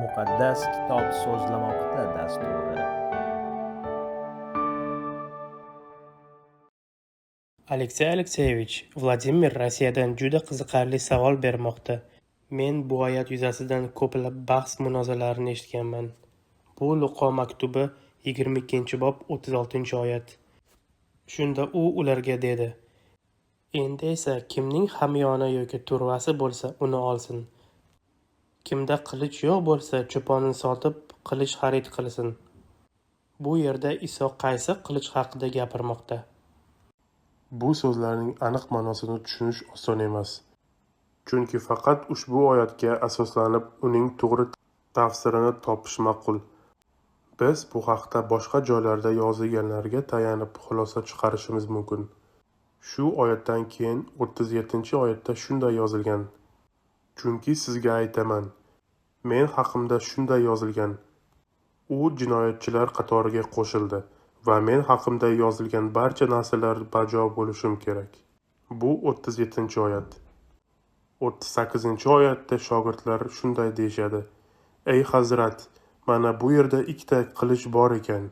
Muqaddas kitob so'zlamoqda dasturi. Aleksey Alekseyevich, Vladimir Rossiyadan juda qiziqarli savol bermoqda. Men bu oyat yuzasidan ko'plab bahs-munozaralarni eshitganman. Bu Luqo maktubi 22-bob 36-oyat. Shunda u ularga dedi: Endi esa kimning hamyoni yoki turvasi bo'lsa, uni olsin. Kimda qilich yo'q bo'lsa, cho'ponini sotib, qilich xarid qilsin. Bu yerda Iso qaysi qilich haqida gapirmoqda? Bu so'zlarning aniq ma'nosini tushunish oson emas. Chunki faqat ushbu oyatga asoslanib uning to'g'ri tafsirini topish ma'qul. Biz bu haqda boshqa joylarda yozilganlarga tayanib xulosa chiqarishimiz mumkin. Shu oyatdan keyin 37-oyatda shunday yozilgan: Chunki sizga aytaman, men haqimda shunday yozilgan. U jinoyatchilar qatoriga qo'shildi va men haqimda yozilgan barcha narsalar bajo bo'lishim kerak. Bu 37-oyat. 38-oyatda shogirdlar shunday deyishadi: Ey Hazrat, mana bu yerda ikkita qilich bor ekan.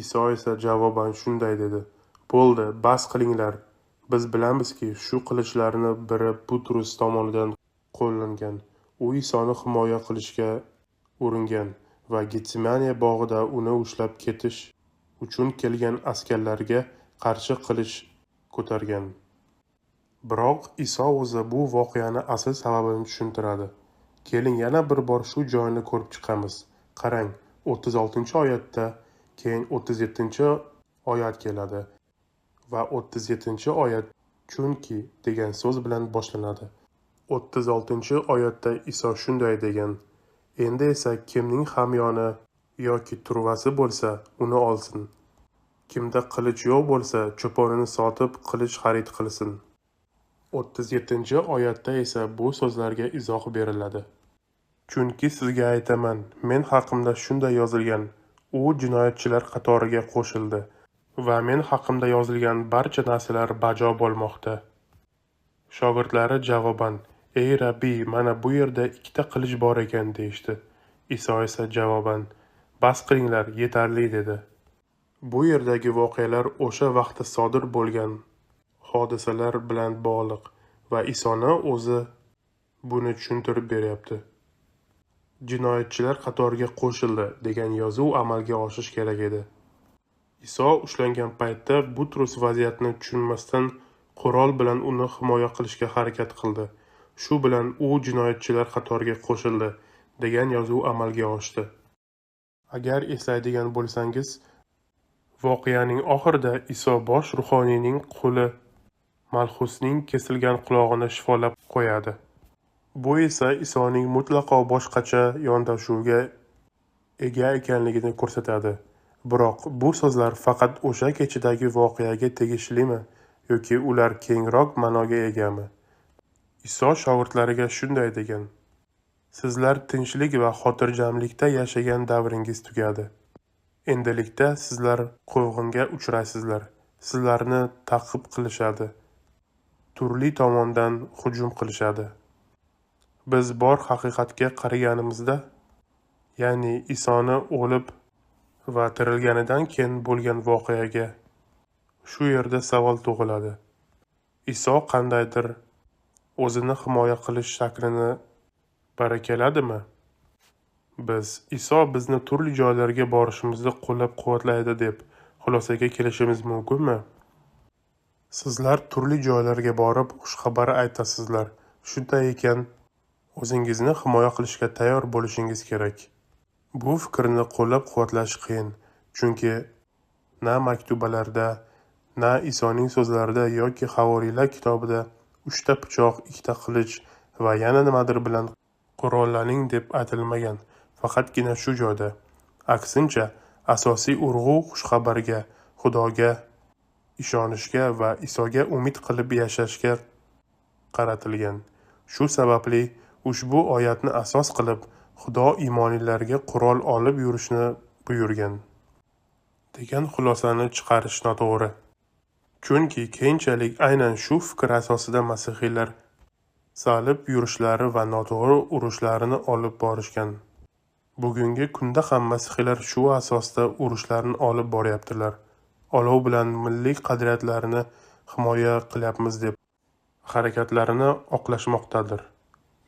Iso esa javoban shunday dedi: Bo'ldi, bas qilinglar. Biz bilamizki, shu qilichlarni biri Butrus tomonidan qo'llangan. U Isoni himoya qilishga uringan va Getsemane bog'ida uni ushlab ketish uchun kelgan askarlarga qarshi qilich ko'targan. Biroq Iso o'zi bu voqeani asl sababini tushuntiradi. Keling yana bir bor shu joyni ko'rib chiqamiz. Qarang, 36-oyatda keyin 37-oyat keladi va 37-oyat chunki degan so'z bilan boshlanadi. 36-oyatda Iso shunday degan: Endi esa kimning hamyoni yoki turvasi bo'lsa, uni olsin. Kimda qilich yo'q bo'lsa, cho'ponini sotib, qilich xarid qilsin. 37-oyatda esa bu so'zlarga izoh beriladi. Chunki sizga aytaman, men haqimda shunday yozilgan. U jinoyatchilar qatoriga qo'shildi va men haqimda yozilgan barcha narsalar bajo bo'lmoqda. Shogirdlari javoban: Ey Rabbiy, mana bu yerda ikkita qilich bor ekan deyishdi. Iso esa javoban: Bas qilinglar, yetarli dedi. Bu yerdagi voqealar o'sha vaqtda sodir bo'lgan hodisalar bilan bog'liq va Isoni o'zi buni tushuntirib beryapti. Jinoyatchilar qatoriga qo'shildi degan yozuv amalga oshish kerak edi. Iso ushlangan paytda Butrus vaziyatni tushunmasdan qurol bilan uni himoya qilishga harakat qildi. Shu bilan u jinoyatchilar qatoriga qo'shildi degan yozuv amalga oshdi. Agar eslaydigan bo'lsangiz, voqeaning oxirida Iso bosh ruhoniyning qo'li Malxusning kesilgan qulog'ini shifolab qo'yadi. Bu esa Isoning mutlaqo boshqacha yondashuvga ega ekanligini ko'rsatadi. Biroq bu so'zlar faqat o'sha kechadagi voqeaga tegishlimi yoki ular kengroq ma'noga egami? Iso shogirdlariga shunday degan: Sizlar tinchlik va xotirjamlikda yashagan davringiz tugadi. Endilikda sizlar quvg'inga uchraysizlar. Sizlarni ta'qib qilishadi. Turli tomondan hujum qilishadi. Biz bor haqiqatga qaraganimizda, ya'ni Isoni o'lib va tirilganidan keyin bo'lgan voqeaga shu yerda savol tug'iladi. Iso qandaydir o'zini himoya qilish shaklini barakeladimi? Biz Iso bizni turli joylarga borishimizni qo'llab-quvvatlaydi deb xulosaga kelishimiz mumkinmi? Sizlar turli joylarga borib xushxabar aytasizlar. Shunday ekan, o'zingizni himoya qilishga tayyor bo'lishingiz kerak. Bu fikrni qo'llab-quvvatlash qiyin, chunki na maktubalarda, na Isoning so'zlarida yoki Havoriylar kitobida 3 ta pichoq, 2 ta qilich va yana nimadir bilan qurollaning deb aytilmagan. Faqatgina shu joyda. Aksincha, asosiy urg'u xushxabarga, Xudoga ishonishga va Isoga umid qilib yashashga qaratilgan. Shu sababli ushbu oyatni asos qilib, Xudo iymonlilarga qurol olib yurishni buyurgan degan xulosani chiqarish noto'g'ri. Chunki keyinchalik aynan shu fikr asosida masihiylar salib yurishlari va noto'g'ri urushlarini olib borishgan. Bugungi kunda ham masihiylar shu asosda urushlarni olib boryaptilar. Olov bilan milliy qadriyatlarini himoya qilyapmiz deb harakatlarini oqlashmoqdadir.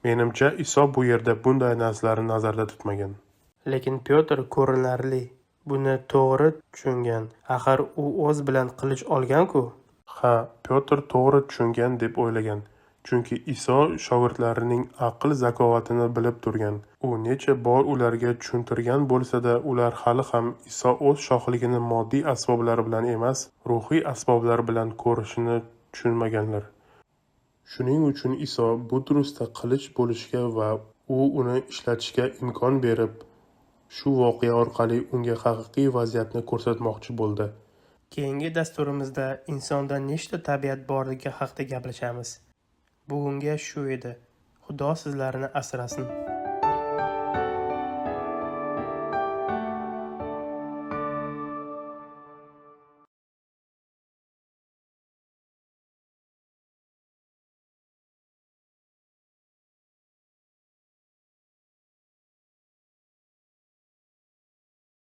Menimcha, Iso bu yerda bunday narsalarni nazarda tutmagan. Lekin Pyotr ko'rinarli buni to'g'ri tushungan. Axir u o'z bilan qilich olgan-ku. Ha, Pyotr to'g'ri tushungan deb o'ylagan. Chunki Iso shogirdlarining aql zakovatini bilib turgan. U necha bor ularga tushuntirgan bo'lsa-da, ular hali ham Iso o'z shohligini moddiy asboblar bilan emas, ruhiy asboblar bilan ko'rishini tushunmaganlar. Shuning uchun Iso Butrusda qilich bo'lishiga va u uni ishlatishga imkon berib, shu voqea orqali unga haqiqiy vaziyatni ko'rsatmoqchi bo'ldi. Keyingi dasturimizda insonda nechta tabiat borligi haqida gaplashamiz. Bugunga shu edi. Xudo sizlarni asrasin.